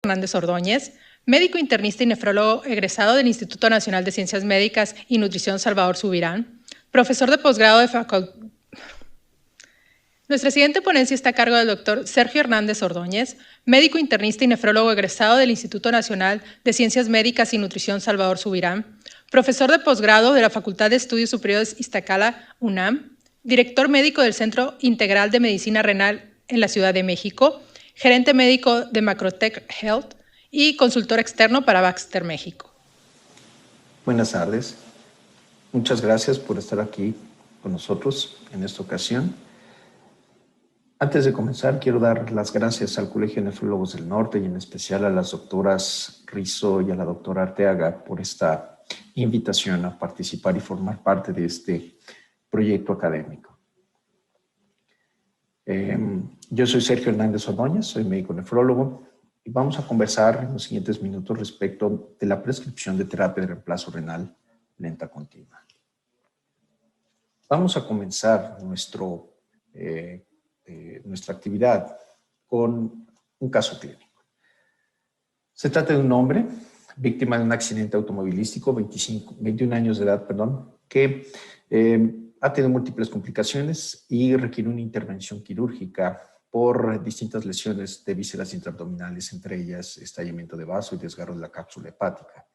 Hernández Ordóñez, médico internista y nefrólogo egresado del Instituto Nacional de Ciencias Médicas y Nutrición Salvador Subirán, profesor de posgrado de facultad. Nuestra siguiente ponencia está a cargo del doctor Sergio Hernández Ordóñez, médico internista y nefrólogo egresado del Instituto Nacional de Ciencias Médicas y Nutrición Salvador Subirán, profesor de posgrado de la Facultad de Estudios Superiores Iztacala, UNAM, director médico del Centro Integral de Medicina Renal en la Ciudad de México, gerente médico de Macrotech Health y consultor externo para Baxter México. Buenas tardes. Muchas gracias por estar aquí con nosotros en esta ocasión. Antes de comenzar, quiero dar las gracias al Colegio de Nefrólogos del Norte y en especial a las doctoras Rizzo y a la doctora Arteaga por esta invitación a participar y formar parte de este proyecto académico. Yo soy Sergio Hernández Ordóñez, soy médico nefrólogo y vamos a conversar en los siguientes minutos respecto de la prescripción de terapia de reemplazo renal lenta continua. Vamos a comenzar nuestra actividad con un caso clínico. Se trata de un hombre víctima de un accidente automovilístico, 21 años de edad, que ha tenido múltiples complicaciones y requiere una intervención quirúrgica por distintas lesiones de vísceras intraabdominales, entre ellas estallamiento de vaso y desgarro de la cápsula hepática.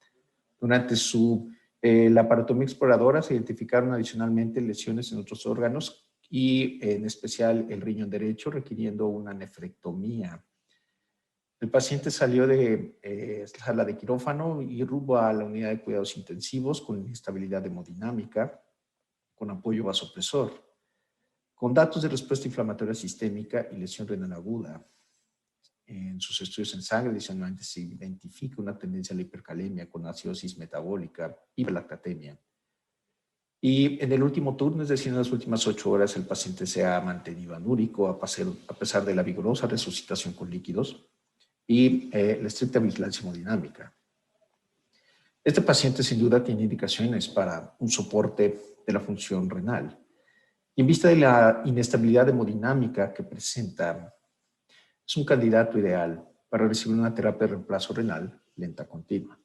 Durante su laparotomía exploradora se identificaron adicionalmente lesiones en otros órganos y en especial el riñón derecho, requiriendo una nefrectomía. El paciente salió de sala de quirófano y rumbo a la unidad de cuidados intensivos con inestabilidad hemodinámica, con apoyo vasopresor, con datos de respuesta inflamatoria sistémica y lesión renal aguda. En sus estudios en sangre, adicionalmente se identifica una tendencia a la hipercalemia con acidosis metabólica y lactatemia. Y en el último turno, es decir, en las últimas 8 horas, el paciente se ha mantenido anúrico a pesar de la vigorosa resucitación con líquidos y la estricta vigilancia hemodinámica. Este paciente sin duda tiene indicaciones para un soporte de la función renal. Y en vista de la inestabilidad hemodinámica que presenta, es un candidato ideal para recibir una terapia de reemplazo renal lenta continua.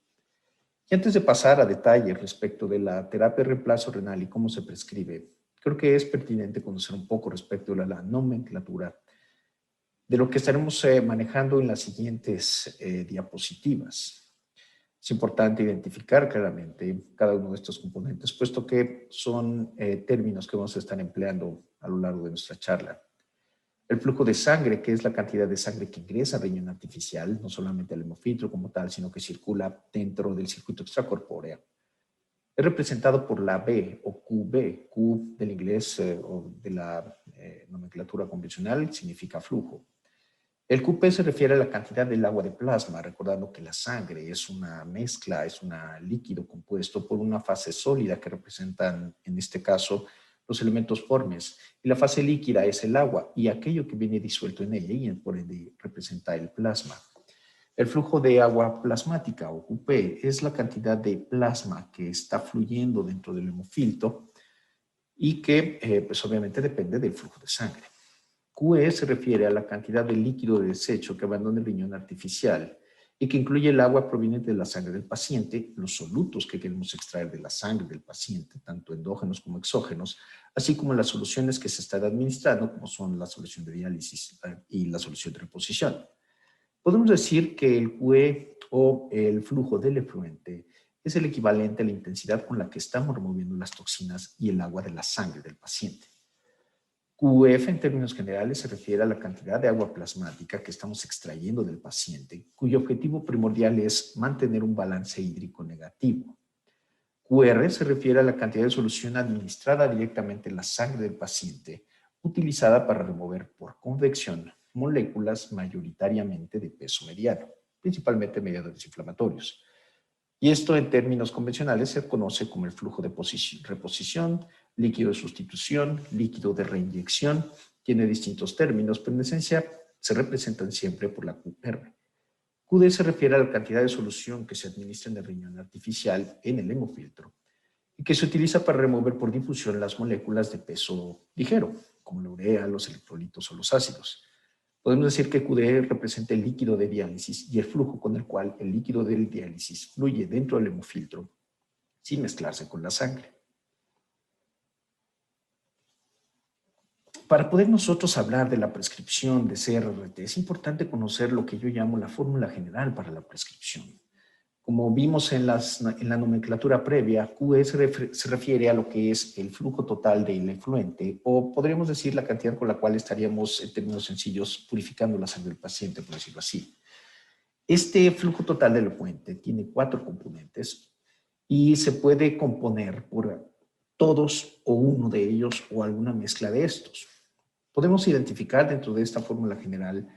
Y antes de pasar a detalles respecto de la terapia de reemplazo renal y cómo se prescribe, creo que es pertinente conocer un poco respecto de la nomenclatura de lo que estaremos manejando en las siguientes diapositivas. Es importante identificar claramente cada uno de estos componentes, puesto que son términos que vamos a estar empleando a lo largo de nuestra charla. El flujo de sangre, que es la cantidad de sangre que ingresa al riñón artificial, no solamente al hemofiltro como tal, sino que circula dentro del circuito extracorpóreo, es representado por la B o QB, Q del inglés o de la nomenclatura convencional, significa flujo. El QP se refiere a la cantidad del agua de plasma, recordando que la sangre es una mezcla, es un líquido compuesto por una fase sólida que representan, en este caso, los elementos formes, y la fase líquida es el agua y aquello que viene disuelto en ella y por ende representa el plasma. El flujo de agua plasmática o QP es la cantidad de plasma que está fluyendo dentro del hemofiltro y que pues obviamente depende del flujo de sangre. QE se refiere a la cantidad de líquido de desecho que abandona el riñón artificial y que incluye el agua proveniente de la sangre del paciente, los solutos que queremos extraer de la sangre del paciente, tanto endógenos como exógenos, así como las soluciones que se están administrando, como son la solución de diálisis y la solución de reposición. Podemos decir que el QE o el flujo del efluente es el equivalente a la intensidad con la que estamos removiendo las toxinas y el agua de la sangre del paciente. QF en términos generales se refiere a la cantidad de agua plasmática que estamos extrayendo del paciente, cuyo objetivo primordial es mantener un balance hídrico negativo. QR se refiere a la cantidad de solución administrada directamente en la sangre del paciente, utilizada para remover por convección moléculas mayoritariamente de peso mediano, principalmente mediadores inflamatorios. Y esto en términos convencionales se conoce como el flujo de reposición, líquido de sustitución, líquido de reinyección. Tiene distintos términos, pero en esencia se representan siempre por la QR. QD se refiere a la cantidad de solución que se administra en el riñón artificial en el hemofiltro y que se utiliza para remover por difusión las moléculas de peso ligero, como la urea, los electrolitos o los ácidos. Podemos decir que QD representa el líquido de diálisis y el flujo con el cual el líquido del diálisis fluye dentro del hemofiltro sin mezclarse con la sangre. Para poder nosotros hablar de la prescripción de CRRT, es importante conocer lo que yo llamo la fórmula general para la prescripción. Como vimos en la nomenclatura previa, QE se refiere a lo que es el flujo total del efluente, o podríamos decir la cantidad con la cual estaríamos, en términos sencillos, purificando la sangre del paciente, por decirlo así. Este flujo total del efluente tiene 4 componentes y se puede componer por todos o uno de ellos o alguna mezcla de estos. Podemos identificar dentro de esta fórmula general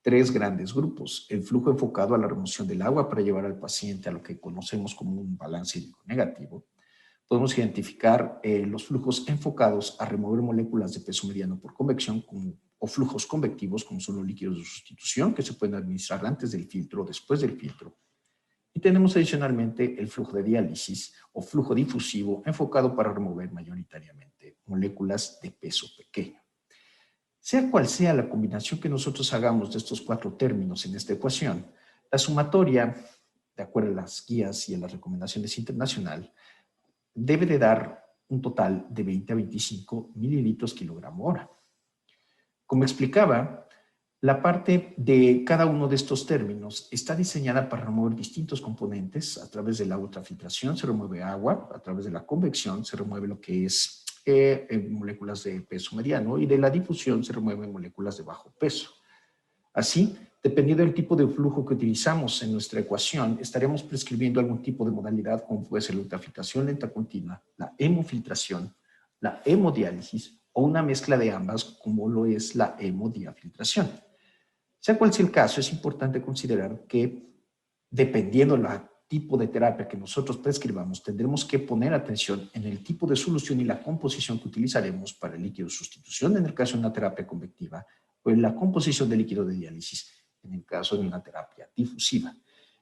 3 grandes grupos: el flujo enfocado a la remoción del agua para llevar al paciente a lo que conocemos como un balance hídrico negativo. Podemos identificar los flujos enfocados a remover moléculas de peso mediano por convección o flujos convectivos, como son los líquidos de sustitución, que se pueden administrar antes del filtro o después del filtro. Y tenemos adicionalmente el flujo de diálisis o flujo difusivo enfocado para remover mayoritariamente moléculas de peso pequeño. Sea cual sea la combinación que nosotros hagamos de estos 4 términos en esta ecuación, la sumatoria, de acuerdo a las guías y a las recomendaciones internacionales, debe de dar un total de 20 a 25 mililitros kilogramo hora. Como explicaba, la parte de cada uno de estos términos está diseñada para remover distintos componentes. A través de la ultrafiltración se remueve agua, a través de la convección se remueve lo que es moléculas de peso mediano, y de la difusión se remueven moléculas de bajo peso. Así, dependiendo del tipo de flujo que utilizamos en nuestra ecuación, estaremos prescribiendo algún tipo de modalidad, como puede ser la ultrafiltración lenta continua, la hemofiltración, la hemodiálisis o una mezcla de ambas, como lo es la hemodiafiltración. Sea cual sea el caso, es importante considerar que, dependiendo del tipo de terapia que nosotros prescribamos, tendremos que poner atención en el tipo de solución y la composición que utilizaremos para el líquido de sustitución en el caso de una terapia convectiva, o en la composición de líquido de diálisis en el caso de una terapia difusiva.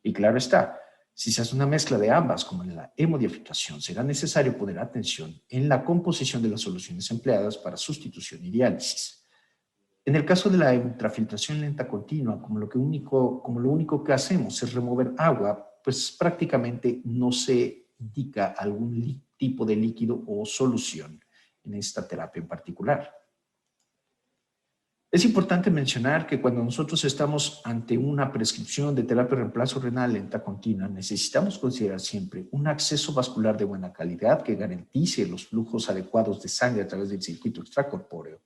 Y claro está, si se hace una mezcla de ambas, como en la hemodiafiltración, será necesario poner atención en la composición de las soluciones empleadas para sustitución y diálisis. En el caso de la ultrafiltración lenta continua, como lo único que hacemos es remover agua, pues prácticamente no se indica algún tipo de líquido o solución en esta terapia en particular. Es importante mencionar que cuando nosotros estamos ante una prescripción de terapia de reemplazo renal lenta continua, necesitamos considerar siempre un acceso vascular de buena calidad que garantice los flujos adecuados de sangre a través del circuito extracorpóreo,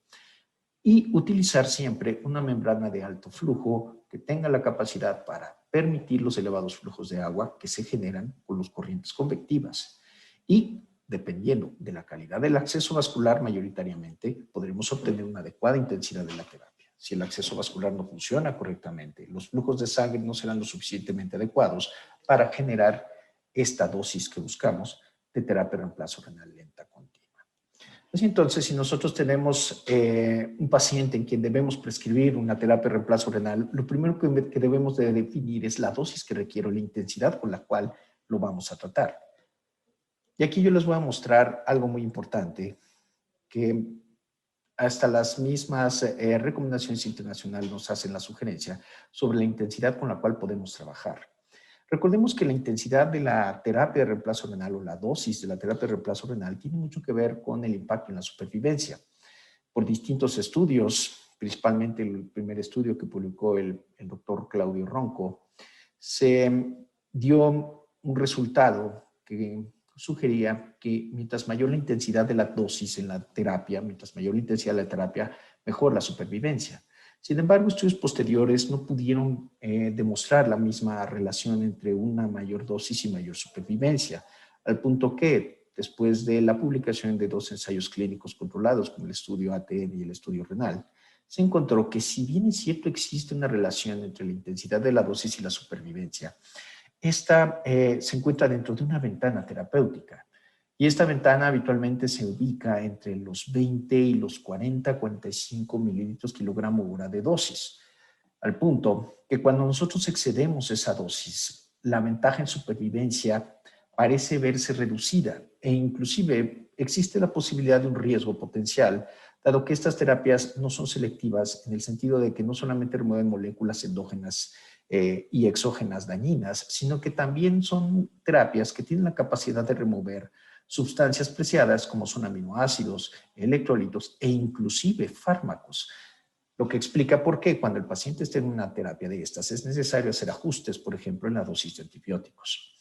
y utilizar siempre una membrana de alto flujo que tenga la capacidad para permitir los elevados flujos de agua que se generan con las corrientes convectivas. Y dependiendo de la calidad del acceso vascular, mayoritariamente podremos obtener una adecuada intensidad de la terapia. Si el acceso vascular no funciona correctamente, los flujos de sangre no serán lo suficientemente adecuados para generar esta dosis que buscamos de terapia de reemplazo renal lenta continua. Pues entonces, si nosotros tenemos un paciente en quien debemos prescribir una terapia de reemplazo renal, lo primero que debemos de definir es la dosis que requiere, la intensidad con la cual lo vamos a tratar. Y aquí yo les voy a mostrar algo muy importante, que hasta las mismas recomendaciones internacionales nos hacen la sugerencia sobre la intensidad con la cual podemos trabajar. Recordemos que la intensidad de la terapia de reemplazo renal o la dosis de la terapia de reemplazo renal tiene mucho que ver con el impacto en la supervivencia. Por distintos estudios, principalmente el primer estudio que publicó el doctor Claudio Ronco, se dio un resultado que sugería que mientras mayor la intensidad de la dosis en la terapia, mientras mayor la intensidad de la terapia, mejor la supervivencia. Sin embargo, estudios posteriores no pudieron demostrar la misma relación entre una mayor dosis y mayor supervivencia, al punto que después de la publicación de 2 ensayos clínicos controlados, como el estudio ATN y el estudio renal, se encontró que si bien es cierto existe una relación entre la intensidad de la dosis y la supervivencia, esta se encuentra dentro de una ventana terapéutica. Y esta ventana habitualmente se ubica entre los 20 y los 40-45 mililitros kilogramo hora de dosis, al punto que cuando nosotros excedemos esa dosis, la ventaja en supervivencia parece verse reducida e inclusive existe la posibilidad de un riesgo potencial dado que estas terapias no son selectivas en el sentido de que no solamente remueven moléculas endógenas y exógenas dañinas, sino que también son terapias que tienen la capacidad de remover sustancias preciadas como son aminoácidos, electrolitos e inclusive fármacos. Lo que explica por qué cuando el paciente está en una terapia de estas es necesario hacer ajustes, por ejemplo, en la dosis de antibióticos.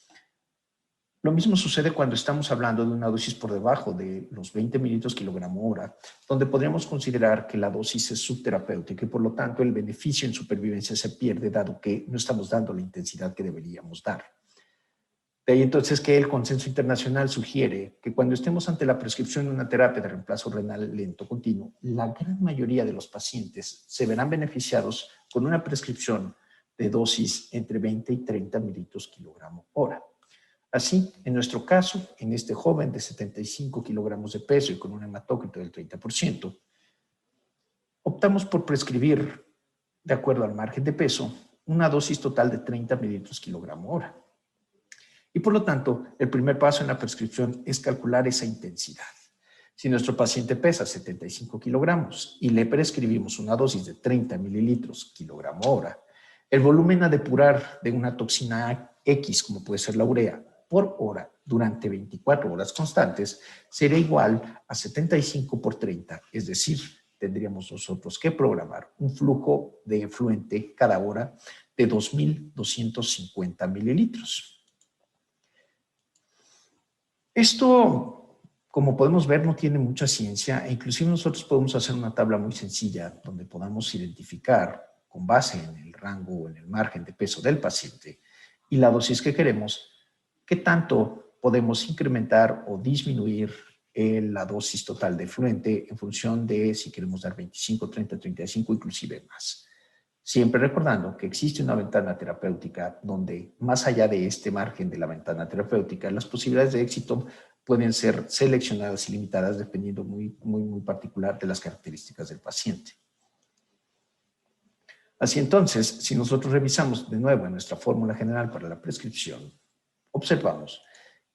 Lo mismo sucede cuando estamos hablando de una dosis por debajo de los 20 mililitros kilogramo hora, donde podríamos considerar que la dosis es subterapéutica y por lo tanto el beneficio en supervivencia se pierde dado que no estamos dando la intensidad que deberíamos dar. De ahí entonces que el consenso internacional sugiere que cuando estemos ante la prescripción de una terapia de reemplazo renal lento continuo, la gran mayoría de los pacientes se verán beneficiados con una prescripción de dosis entre 20 y 30 mililitros kilogramo hora. Así, en nuestro caso, en este joven de 75 kilogramos de peso y con un hematócrito del 30%, optamos por prescribir, de acuerdo al margen de peso, una dosis total de 30 mililitros kilogramo hora. Y por lo tanto, el primer paso en la prescripción es calcular esa intensidad. Si nuestro paciente pesa 75 kilogramos y le prescribimos una dosis de 30 mililitros kilogramo hora, el volumen a depurar de una toxina X, como puede ser la urea, por hora durante 24 horas constantes será igual a 75 por 30, es decir, tendríamos nosotros que programar un flujo de efluente cada hora de 2.250 mililitros. Esto, como podemos ver, no tiene mucha ciencia e inclusive nosotros podemos hacer una tabla muy sencilla donde podamos identificar con base en el rango o en el margen de peso del paciente y la dosis que queremos, qué tanto podemos incrementar o disminuir la dosis total de efluente en función de si queremos dar 25, 30, 35, inclusive más. Siempre recordando que existe una ventana terapéutica donde, más allá de este margen de la ventana terapéutica, las posibilidades de éxito pueden ser seleccionadas y limitadas dependiendo muy particular de las características del paciente. Así entonces, si nosotros revisamos de nuevo en nuestra fórmula general para la prescripción, observamos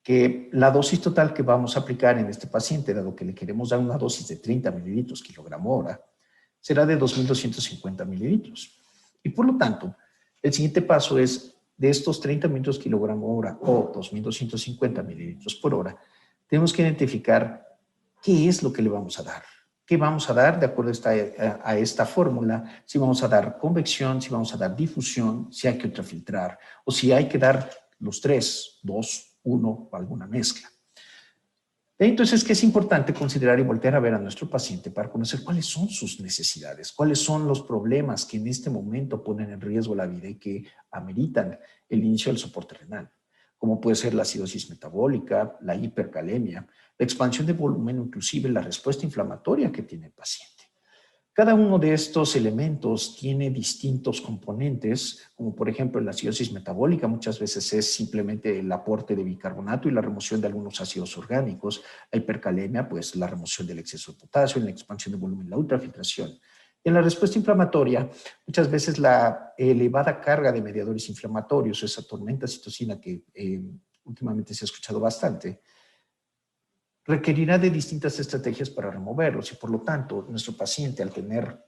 que la dosis total que vamos a aplicar en este paciente, dado que le queremos dar una dosis de 30 mililitros kilogramo hora, será de 2.250 mililitros. Y por lo tanto, el siguiente paso es, de estos 30 mililitros kilogramo hora o 2.250 mililitros por hora, tenemos que identificar qué es lo que le vamos a dar. ¿Qué vamos a dar de acuerdo a esta fórmula? Si vamos a dar convección, si vamos a dar difusión, si hay que ultrafiltrar o si hay que dar los tres, 2, 1 o alguna mezcla. Entonces, que es importante considerar y voltear a ver a nuestro paciente para conocer cuáles son sus necesidades, cuáles son los problemas que en este momento ponen en riesgo la vida y que ameritan el inicio del soporte renal, como puede ser la acidosis metabólica, la hipercalemia, la expansión de volumen o inclusive la respuesta inflamatoria que tiene el paciente. Cada uno de estos elementos tiene distintos componentes, como por ejemplo la acidosis metabólica muchas veces es simplemente el aporte de bicarbonato y la remoción de algunos ácidos orgánicos. La hipercalemia, pues la remoción del exceso de potasio, la expansión de volumen, la ultrafiltración. Y en la respuesta inflamatoria, muchas veces la elevada carga de mediadores inflamatorios, esa tormenta citocina que últimamente se ha escuchado bastante, requerirá de distintas estrategias para removerlos y por lo tanto nuestro paciente al tener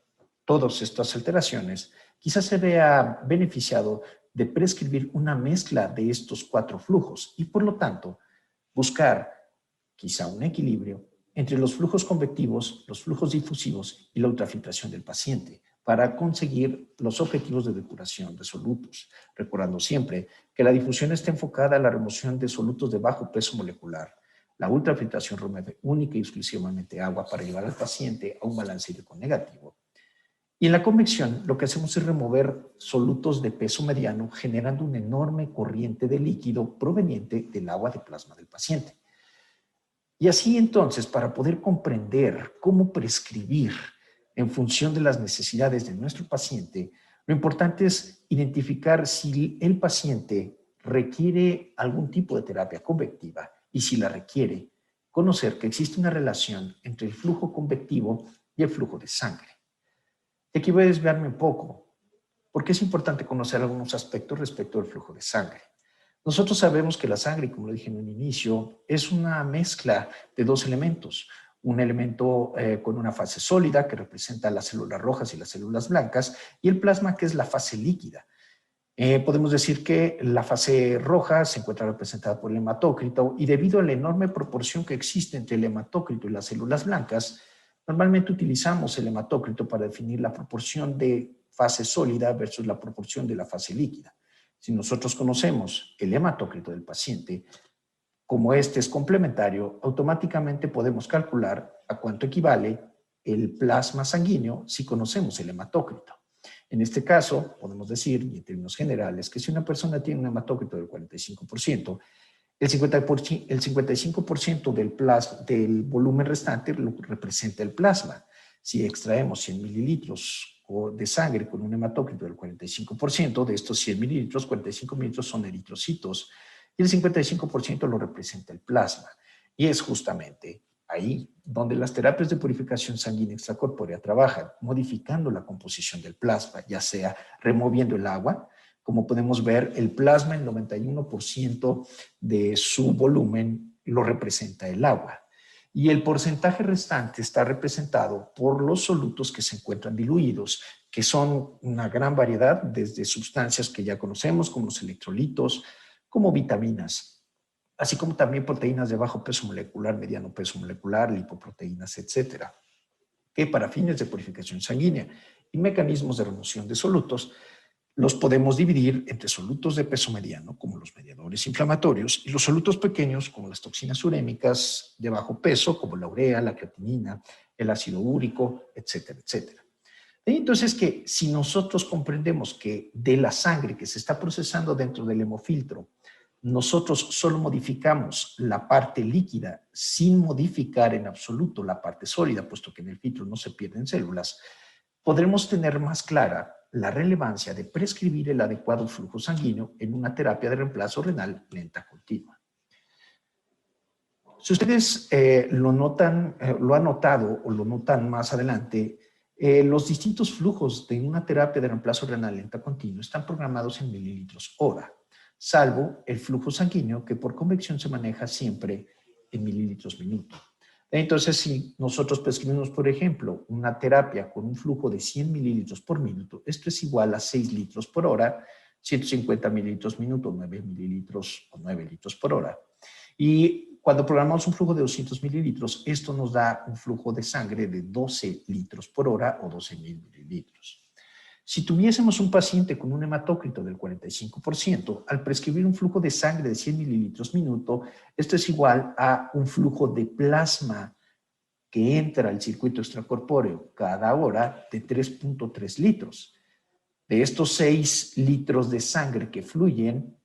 todas estas alteraciones quizás se vea beneficiado de prescribir una mezcla de estos 4 flujos y por lo tanto buscar quizá un equilibrio entre los flujos convectivos, los flujos difusivos y la ultrafiltración del paciente para conseguir los objetivos de depuración de solutos, recordando siempre que la difusión está enfocada a la remoción de solutos de bajo peso molecular. La ultrafiltración remueve única y exclusivamente agua para llevar al paciente a un balance hídrico negativo. Y en la convección lo que hacemos es remover solutos de peso mediano generando una enorme corriente de líquido proveniente del agua de plasma del paciente. Y así entonces, para poder comprender cómo prescribir en función de las necesidades de nuestro paciente, lo importante es identificar si el paciente requiere algún tipo de terapia convectiva y si la requiere, conocer que existe una relación entre el flujo convectivo y el flujo de sangre. Y aquí voy a desviarme un poco, porque es importante conocer algunos aspectos respecto al flujo de sangre. Nosotros sabemos que la sangre, como lo dije en un inicio, es una mezcla de 2 elementos. un elemento con una fase sólida que representa las células rojas y las células blancas, y el plasma, que es la fase líquida. Podemos decir que la fase roja se encuentra representada por el hematócrito, y debido a la enorme proporción que existe entre el hematócrito y las células blancas, normalmente utilizamos el hematócrito para definir la proporción de fase sólida versus la proporción de la fase líquida. Si nosotros conocemos el hematócrito del paciente, como este es complementario, automáticamente podemos calcular a cuánto equivale el plasma sanguíneo si conocemos el hematócrito. En este caso, podemos decir, y en términos generales, que si una persona tiene un hematócrito del 45%, el 55% del volumen restante lo representa el plasma. Si extraemos 100 mililitros de sangre con un hematócrito del 45%, de estos 100 mililitros, 45 mililitros son eritrocitos, y el 55% lo representa el plasma. Y es justamente ahí donde las terapias de purificación sanguínea extracorpórea trabajan, modificando la composición del plasma, ya sea removiendo el agua. Como podemos ver, el plasma, el 91% de su volumen lo representa el agua. Y el porcentaje restante está representado por los solutos que se encuentran diluidos, que son una gran variedad, desde sustancias que ya conocemos, como los electrolitos, como vitaminas, así como también proteínas de bajo peso molecular, mediano peso molecular, lipoproteínas, etcétera, que para fines de purificación sanguínea y mecanismos de remoción de solutos los podemos dividir entre solutos de peso mediano, como los mediadores inflamatorios, y los solutos pequeños, como las toxinas urémicas de bajo peso, como la urea, la creatinina, el ácido úrico, etcétera, etcétera. Entonces, que si nosotros comprendemos que de la sangre que se está procesando dentro del hemofiltro, nosotros solo modificamos la parte líquida sin modificar en absoluto la parte sólida, puesto que en el filtro no se pierden células, podremos tener más clara la relevancia de prescribir el adecuado flujo sanguíneo en una terapia de reemplazo renal lenta continua. Si ustedes lo han notado o lo notan más adelante, los distintos flujos de una terapia de reemplazo renal lenta continua están programados en mililitros hora, salvo el flujo sanguíneo, que por convección se maneja siempre en mililitros minuto. Entonces, si nosotros prescribimos, por ejemplo, una terapia con un flujo de 100 mililitros por minuto, esto es igual a 6 litros por hora, 150 mililitros minuto, 9 mililitros o 9 litros por hora. Y cuando programamos un flujo de 200 mililitros, esto nos da un flujo de sangre de 12 litros por hora o 12.000 mililitros. Si tuviésemos un paciente con un hematócrito del 45%, al prescribir un flujo de sangre de 100 mililitros minuto, esto es igual a un flujo de plasma que entra al circuito extracorpóreo cada hora de 3.3 litros. De estos 6 litros de sangre que fluyen,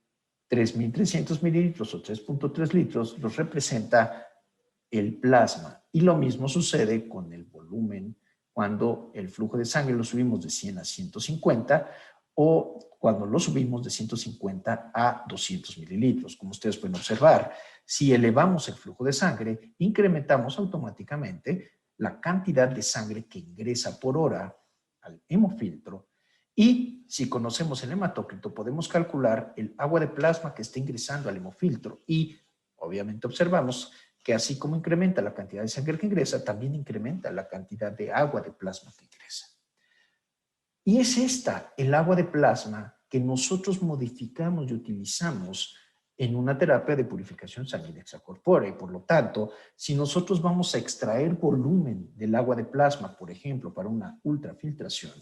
3.300 mililitros o 3.3 litros los representa el plasma. Y lo mismo sucede con el volumen cuando el flujo de sangre lo subimos de 100 a 150 o cuando lo subimos de 150 a 200 mililitros. Como ustedes pueden observar, si elevamos el flujo de sangre, incrementamos automáticamente la cantidad de sangre que ingresa por hora al hemofiltro. Y si conocemos el hematócrito, podemos calcular el agua de plasma que está ingresando al hemofiltro. Y obviamente observamos que así como incrementa la cantidad de sangre que ingresa, también incrementa la cantidad de agua de plasma que ingresa. Y es esta, el agua de plasma, que nosotros modificamos y utilizamos en una terapia de purificación sanguínea extracorpórea. Y por lo tanto, si nosotros vamos a extraer volumen del agua de plasma, por ejemplo, para una ultrafiltración,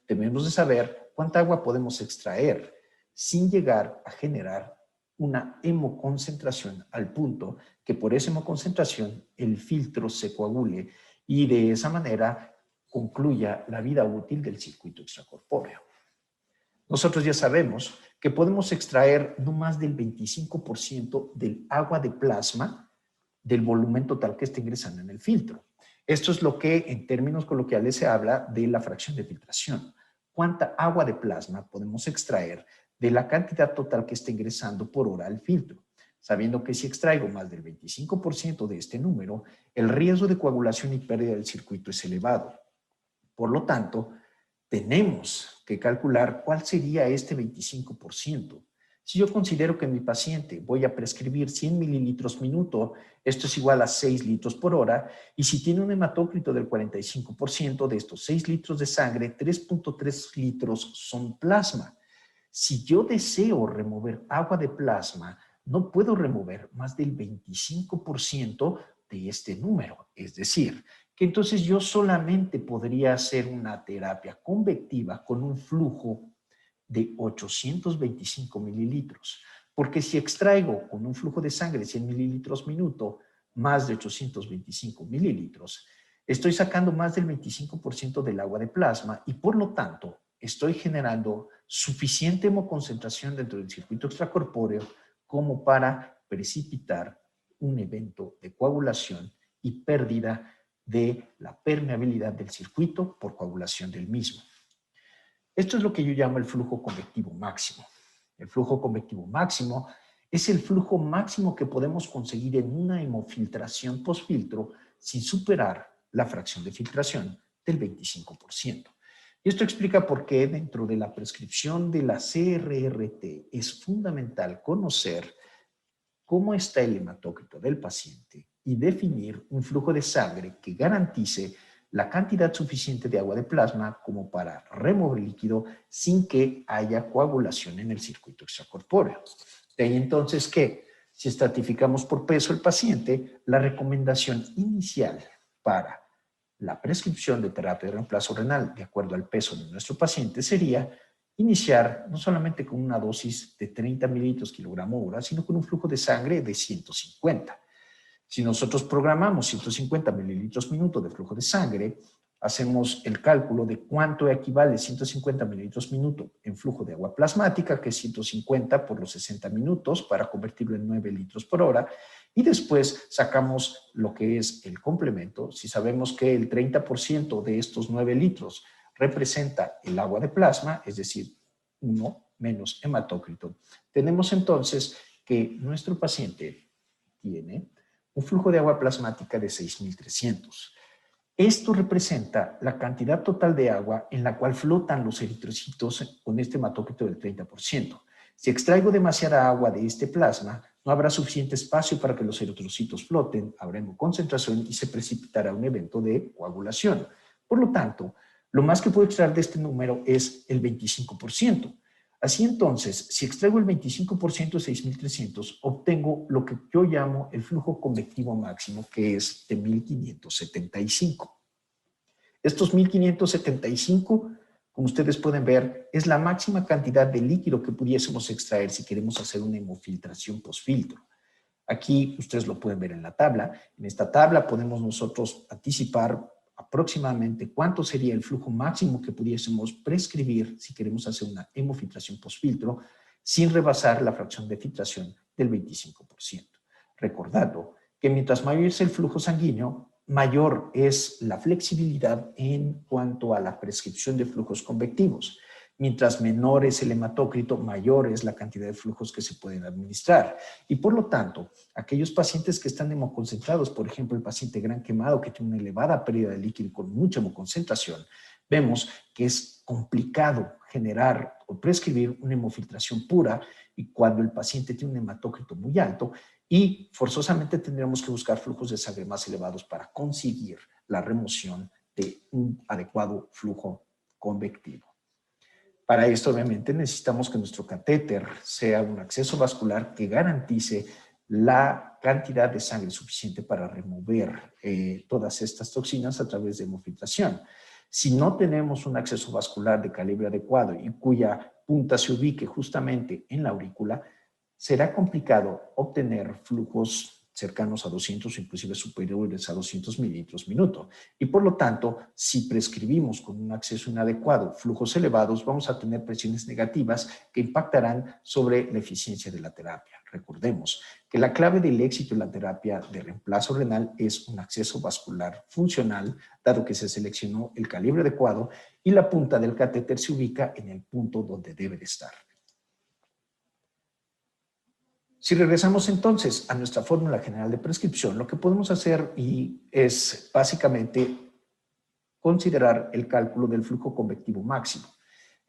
debemos de saber cuánta agua podemos extraer sin llegar a generar una hemoconcentración al punto que por esa hemoconcentración el filtro se coagule y de esa manera concluya la vida útil del circuito extracorpóreo. Nosotros ya sabemos que podemos extraer no más del 25% del agua de plasma del volumen total que está ingresando en el filtro. Esto es lo que en términos coloquiales se habla de la fracción de filtración. ¿Cuánta agua de plasma podemos extraer de la cantidad total que está ingresando por hora al filtro? Sabiendo que si extraigo más del 25% de este número, el riesgo de coagulación y pérdida del circuito es elevado. Por lo tanto, tenemos que calcular cuál sería este 25%. Si yo considero que en mi paciente voy a prescribir 100 mililitros minuto, esto es igual a 6 litros por hora, y si tiene un hematócrito del 45%, de estos 6 litros de sangre, 3.3 litros son plasma. Si yo deseo remover agua de plasma, no puedo remover más del 25% de este número. Es decir, que entonces yo solamente podría hacer una terapia convectiva con un flujo de 825 mililitros. Porque si extraigo con un flujo de sangre 100 mililitros minuto, más de 825 mililitros, estoy sacando más del 25% del agua de plasma y por lo tanto estoy generando suficiente hemoconcentración dentro del circuito extracorpóreo como para precipitar un evento de coagulación y pérdida de la permeabilidad del circuito por coagulación del mismo. Esto es lo que yo llamo el flujo convectivo máximo. El flujo convectivo máximo es el flujo máximo que podemos conseguir en una hemofiltración postfiltro sin superar la fracción de filtración del 25%. Y esto explica por qué dentro de la prescripción de la CRRT es fundamental conocer cómo está el hematócrito del paciente y definir un flujo de sangre que garantice la cantidad suficiente de agua de plasma como para remover líquido sin que haya coagulación en el circuito extracorpóreo. De ahí entonces que, si estratificamos por peso el paciente, la recomendación inicial para la prescripción de terapia de reemplazo renal de acuerdo al peso de nuestro paciente sería iniciar no solamente con una dosis de 30 mililitros kilogramo hora, sino con un flujo de sangre de 150. Si nosotros programamos 150 mililitros minuto de flujo de sangre, hacemos el cálculo de cuánto equivale 150 mililitros minuto en flujo de agua plasmática, que es 150 por los 60 minutos, para convertirlo en 9 litros por hora, y después sacamos lo que es el complemento. Si sabemos que el 30% de estos 9 litros representa el agua de plasma, es decir, 1 menos hematócrito, tenemos entonces que nuestro paciente tiene un flujo de agua plasmática de 6.300. Esto representa la cantidad total de agua en la cual flotan los eritrocitos con este hematócrito del 30%. Si extraigo demasiada agua de este plasma, no habrá suficiente espacio para que los eritrocitos floten, habrá hemoconcentración y se precipitará un evento de coagulación. Por lo tanto, lo más que puedo extraer de este número es el 25%. Así entonces, si extraigo el 25% de 6.300, obtengo lo que yo llamo el flujo convectivo máximo, que es de 1.575. Estos 1.575, como ustedes pueden ver, es la máxima cantidad de líquido que pudiésemos extraer si queremos hacer una hemofiltración postfiltro. Aquí ustedes lo pueden ver en la tabla. En esta tabla podemos nosotros anticipar aproximadamente cuánto sería el flujo máximo que pudiésemos prescribir si queremos hacer una hemofiltración postfiltro sin rebasar la fracción de filtración del 25%. Recordando que mientras mayor es el flujo sanguíneo, mayor es la flexibilidad en cuanto a la prescripción de flujos convectivos. Mientras menor es el hematócrito, mayor es la cantidad de flujos que se pueden administrar. Y por lo tanto, aquellos pacientes que están hemoconcentrados, por ejemplo, el paciente gran quemado que tiene una elevada pérdida de líquido con mucha hemoconcentración, vemos que es complicado generar o prescribir una hemofiltración pura y cuando el paciente tiene un hematócrito muy alto y forzosamente tendremos que buscar flujos de sangre más elevados para conseguir la remoción de un adecuado flujo convectivo. Para esto, obviamente, necesitamos que nuestro catéter sea un acceso vascular que garantice la cantidad de sangre suficiente para remover todas estas toxinas a través de hemofiltración. Si no tenemos un acceso vascular de calibre adecuado y cuya punta se ubique justamente en la aurícula, será complicado obtener flujos cercanos a 200 o inclusive superiores a 200 mililitros minuto. Y por lo tanto, si prescribimos con un acceso inadecuado flujos elevados, vamos a tener presiones negativas que impactarán sobre la eficiencia de la terapia. Recordemos que la clave del éxito en la terapia de reemplazo renal es un acceso vascular funcional, dado que se seleccionó el calibre adecuado y la punta del catéter se ubica en el punto donde debe de estar. Si regresamos entonces a nuestra fórmula general de prescripción, lo que podemos hacer es básicamente considerar el cálculo del flujo convectivo máximo.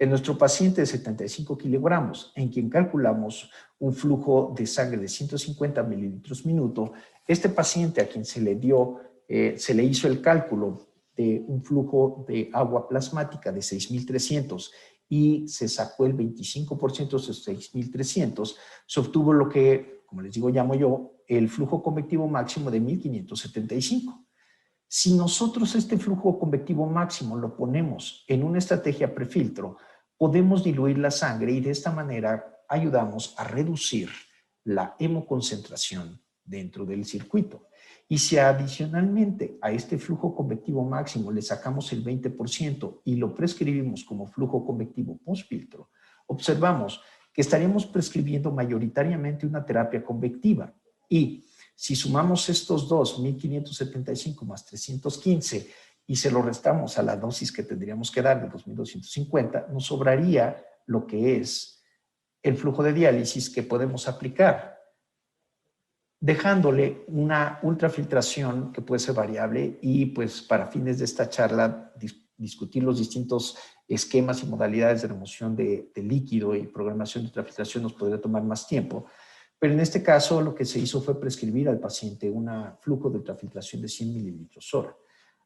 En nuestro paciente de 75 kilogramos, en quien calculamos un flujo de sangre de 150 mililitros minuto, este paciente a quien se le hizo el cálculo de un flujo de agua plasmática de 6.300 y se sacó el 25% de esos 6.300, se obtuvo lo que, como les digo, llamo yo, el flujo convectivo máximo de 1.575. Si nosotros este flujo convectivo máximo lo ponemos en una estrategia prefiltro, podemos diluir la sangre y de esta manera ayudamos a reducir la hemoconcentración dentro del circuito. Y si adicionalmente a este flujo convectivo máximo le sacamos el 20% y lo prescribimos como flujo convectivo postfiltro, observamos que estaríamos prescribiendo mayoritariamente una terapia convectiva. Y si sumamos estos dos, 1.575 más 315, y se lo restamos a la dosis que tendríamos que dar de 2.250, nos sobraría lo que es el flujo de diálisis que podemos aplicar, dejándole una ultrafiltración que puede ser variable y pues para fines de esta charla discutir los distintos esquemas y modalidades de remoción de líquido y programación de ultrafiltración nos podría tomar más tiempo. Pero en este caso lo que se hizo fue prescribir al paciente un flujo de ultrafiltración de 100 mililitros hora.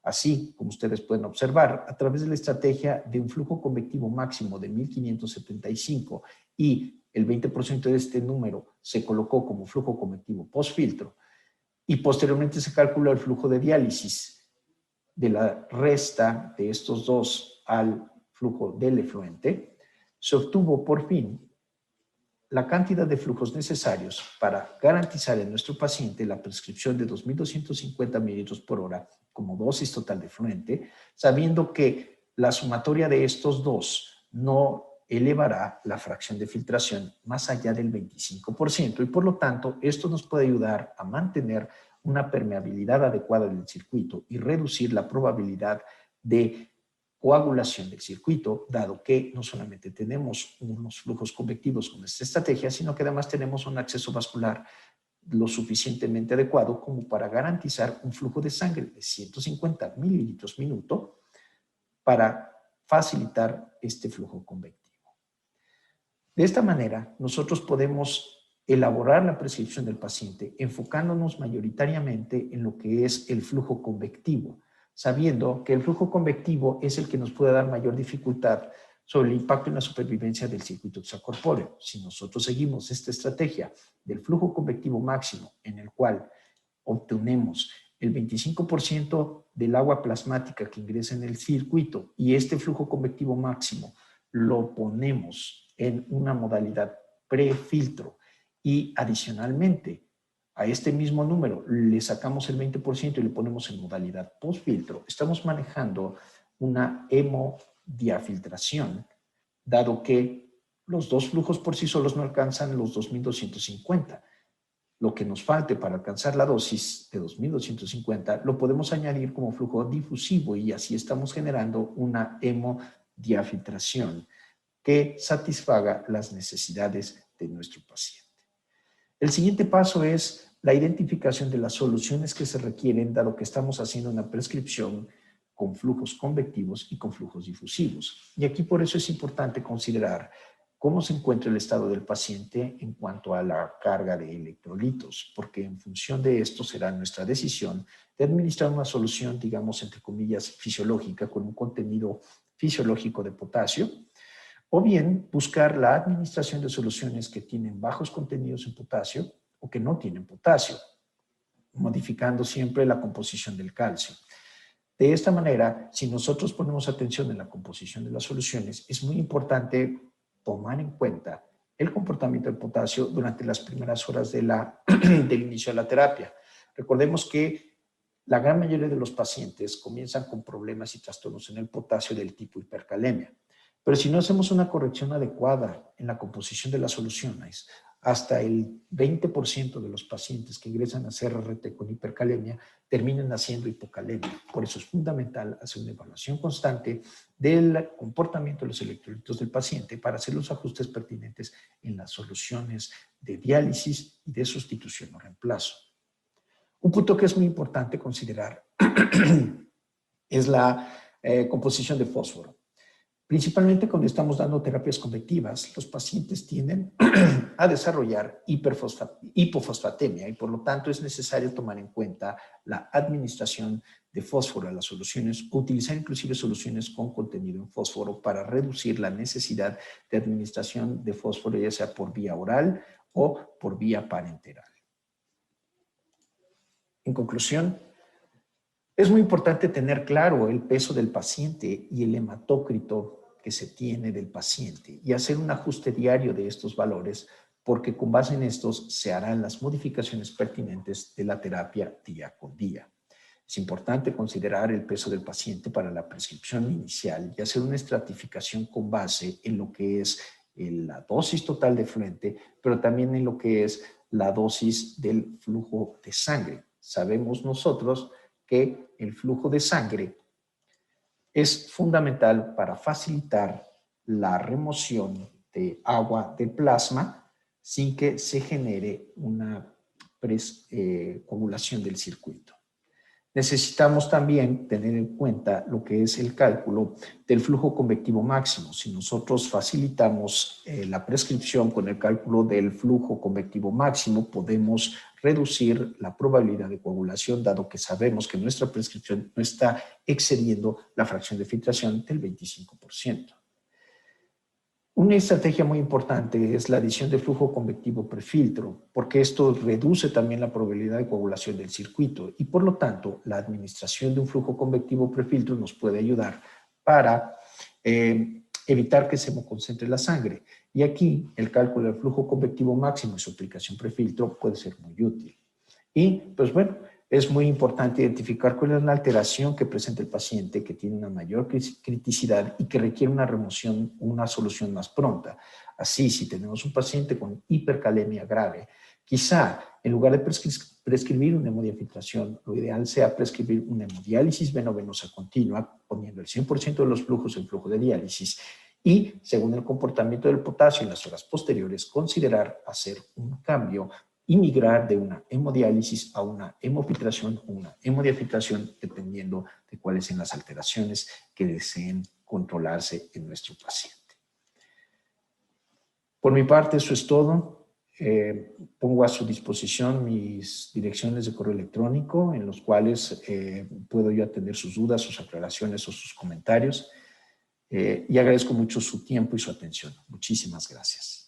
Así, como ustedes pueden observar, a través de la estrategia de un flujo convectivo máximo de 1.575 y el 20% de este número se colocó como flujo convectivo postfiltro y posteriormente se calculó el flujo de diálisis de la resta de estos dos al flujo del efluente, se obtuvo por fin la cantidad de flujos necesarios para garantizar en nuestro paciente la prescripción de 2.250 mililitros por hora como dosis total de efluente, sabiendo que la sumatoria de estos dos no elevará la fracción de filtración más allá del 25% y por lo tanto esto nos puede ayudar a mantener una permeabilidad adecuada del circuito y reducir la probabilidad de coagulación del circuito, dado que no solamente tenemos unos flujos convectivos con esta estrategia, sino que además tenemos un acceso vascular lo suficientemente adecuado como para garantizar un flujo de sangre de 150 mililitros minuto para facilitar este flujo convectivo. De esta manera, nosotros podemos elaborar la prescripción del paciente enfocándonos mayoritariamente en lo que es el flujo convectivo, sabiendo que el flujo convectivo es el que nos puede dar mayor dificultad sobre el impacto en la supervivencia del circuito extracorpóreo. Si nosotros seguimos esta estrategia del flujo convectivo máximo, en el cual obtenemos el 25% del agua plasmática que ingresa en el circuito y este flujo convectivo máximo lo ponemos en una modalidad prefiltro y adicionalmente a este mismo número le sacamos el 20% y le ponemos en modalidad postfiltro, estamos manejando una hemodiafiltración, dado que los dos flujos por sí solos no alcanzan los 2.250. Lo que nos falte para alcanzar la dosis de 2.250 lo podemos añadir como flujo difusivo y así estamos generando una hemodiafiltración que satisfaga las necesidades de nuestro paciente. El siguiente paso es la identificación de las soluciones que se requieren, dado que estamos haciendo una prescripción con flujos convectivos y con flujos difusivos. Y aquí por eso es importante considerar cómo se encuentra el estado del paciente en cuanto a la carga de electrolitos, porque en función de esto será nuestra decisión de administrar una solución, digamos, entre comillas, fisiológica, con un contenido fisiológico de potasio, o bien buscar la administración de soluciones que tienen bajos contenidos en potasio o que no tienen potasio, modificando siempre la composición del calcio. De esta manera, si nosotros ponemos atención en la composición de las soluciones, es muy importante tomar en cuenta el comportamiento del potasio durante las primeras horas del inicio de la terapia. Recordemos que la gran mayoría de los pacientes comienzan con problemas y trastornos en el potasio del tipo hipercalemia. Pero si no hacemos una corrección adecuada en la composición de las soluciones, hasta el 20% de los pacientes que ingresan a CRRT con hipercalemia terminan haciendo hipocalemia. Por eso es fundamental hacer una evaluación constante del comportamiento de los electrolitos del paciente para hacer los ajustes pertinentes en las soluciones de diálisis y de sustitución o reemplazo. Un punto que es muy importante considerar es la composición de fósforo. Principalmente cuando estamos dando terapias convectivas, los pacientes tienden a desarrollar hipofosfatemia y por lo tanto es necesario tomar en cuenta la administración de fósforo a las soluciones, utilizar inclusive soluciones con contenido en fósforo para reducir la necesidad de administración de fósforo, ya sea por vía oral o por vía parenteral. En conclusión, es muy importante tener claro el peso del paciente y el hematócrito que se tiene del paciente y hacer un ajuste diario de estos valores porque con base en estos se harán las modificaciones pertinentes de la terapia día con día. Es importante considerar el peso del paciente para la prescripción inicial y hacer una estratificación con base en lo que es la dosis total de efluente, pero también en lo que es la dosis del flujo de sangre. Sabemos nosotros que el flujo de sangre es fundamental para facilitar la remoción de agua de plasma sin que se genere una coagulación del circuito. Necesitamos también tener en cuenta lo que es el cálculo del flujo convectivo máximo. Si nosotros facilitamos la prescripción con el cálculo del flujo convectivo máximo, podemos reducir la probabilidad de coagulación, dado que sabemos que nuestra prescripción no está excediendo la fracción de filtración del 25%. Una estrategia muy importante es la adición de flujo convectivo prefiltro, porque esto reduce también la probabilidad de coagulación del circuito y por lo tanto la administración de un flujo convectivo prefiltro nos puede ayudar para evitar que se hemoconcentre la sangre. Y aquí el cálculo del flujo convectivo máximo y su aplicación prefiltro puede ser muy útil. Y pues bueno, es muy importante identificar cuál es la alteración que presenta el paciente que tiene una mayor criticidad y que requiere una remoción, una solución más pronta. Así, si tenemos un paciente con hipercalemia grave, quizá en lugar de prescribir una hemodiafiltración, lo ideal sea prescribir una hemodiálisis veno-venosa continua, poniendo el 100% de los flujos en flujo de diálisis y, según el comportamiento del potasio en las horas posteriores, considerar hacer un cambio y migrar de una hemodiálisis a una hemofiltración o una hemodiafiltración dependiendo de cuáles sean las alteraciones que deseen controlarse en nuestro paciente. Por mi parte, eso es todo. Pongo a su disposición mis direcciones de correo electrónico en los cuales puedo yo atender sus dudas, sus aclaraciones o sus comentarios. Y agradezco mucho su tiempo y su atención. Muchísimas gracias.